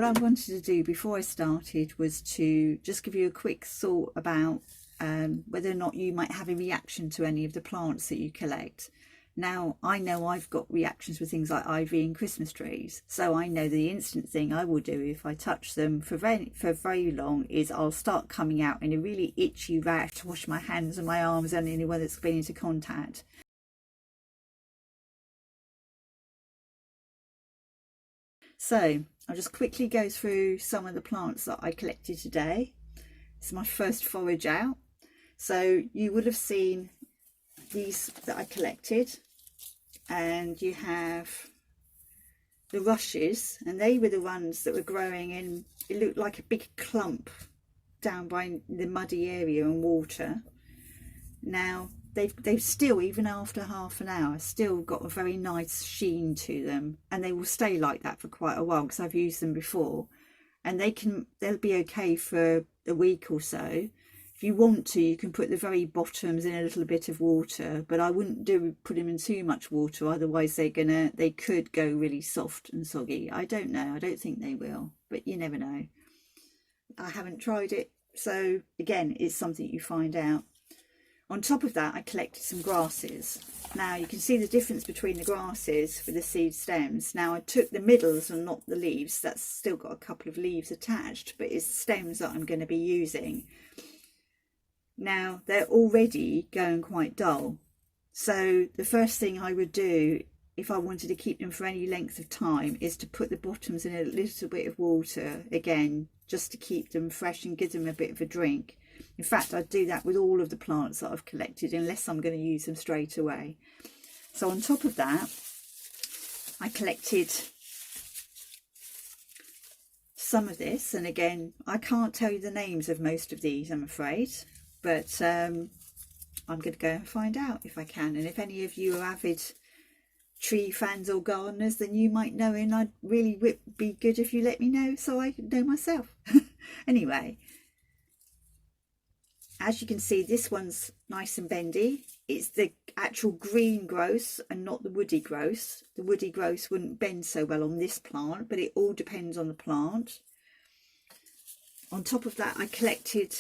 I wanted to do before I started was to just give you a quick thought about whether or not you might have a reaction to any of the plants that you collect. Now, I know I've got reactions with things like ivy and Christmas trees, so I know the instant thing I will do if I touch them for very long is I'll start coming out in a really itchy rash to wash my hands and my arms and anyone that's been into contact. So I'll just quickly go through some of the plants that I collected today. It's my first forage out. So you would have seen these that I collected, and you have the rushes, and they were the ones that were growing in, it looked like a big clump down by the muddy area and water. Now they've still, even after half an hour, still got a very nice sheen to them, and they will stay like that for quite a while because I've used them before, and they'll be okay for a week or so. If you want to, you can put the very bottoms in a little bit of water, but I wouldn't put them in too much water, otherwise they could go really soft and soggy. I don't know, I don't think they will, but you never know. I haven't tried it, so again, it's something you find out. On top of that, I collected some grasses. Now you can see the difference between the grasses for the seed stems. Now I took the middles and not the leaves. That's still got a couple of leaves attached, but it's the stems that I'm going to be using. Now they're already going quite dull. So the first thing I would do if I wanted to keep them for any length of time is to put the bottoms in a little bit of water again, just to keep them fresh and give them a bit of a drink. In fact, I'd do that with all of the plants that I've collected unless I'm going to use them straight away. So on top of that, I collected some of this, and again, I can't tell you the names of most of these, I'm afraid, but I'm going to go and find out if I can. And if any of you are avid tree fans or gardeners, then you might know, and I'd really be good if you let me know so I know myself. Anyway, as you can see, this one's nice and bendy. It's the actual green growth and not the woody growth. The woody growth wouldn't bend so well on this plant, but it all depends on the plant. On top of that, I collected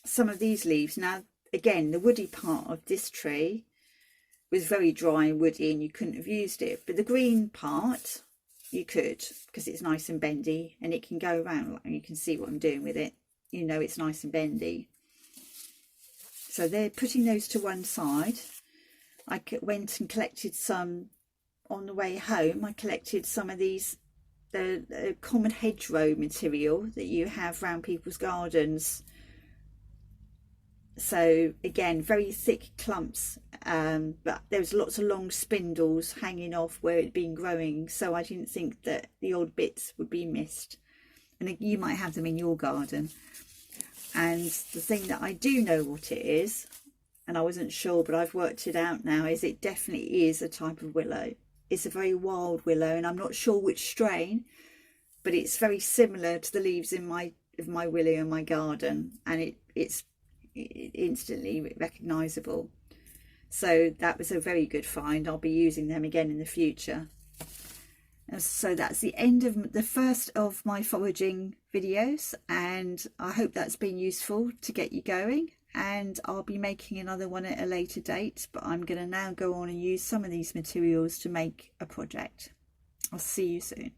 some of these leaves. Now, again, the woody part of this tree was very dry and woody and you couldn't have used it. But the green part, you could, because it's nice and bendy and it can go around. You can see what I'm doing with it. You know, it's nice and bendy. So they're putting those to one side. I went and collected some on the way home. I collected some of these, the common hedgerow material that you have around people's gardens. So again, very thick clumps, but there was lots of long spindles hanging off where it'd been growing, so I didn't think that the odd bits would be missed. And you might have them in your garden. And the thing that I do know what it is, and I wasn't sure, but I've worked it out now, is it definitely is a type of willow. It's a very wild willow, and I'm not sure which strain, but it's very similar to the leaves in my willow in my garden, and it's instantly recognisable. So that was a very good find. I'll be using them again in the future. So that's the end of the first of my foraging videos, and I hope that's been useful to get you going, and I'll be making another one at a later date, but I'm going to now go on and use some of these materials to make a project. I'll see you soon.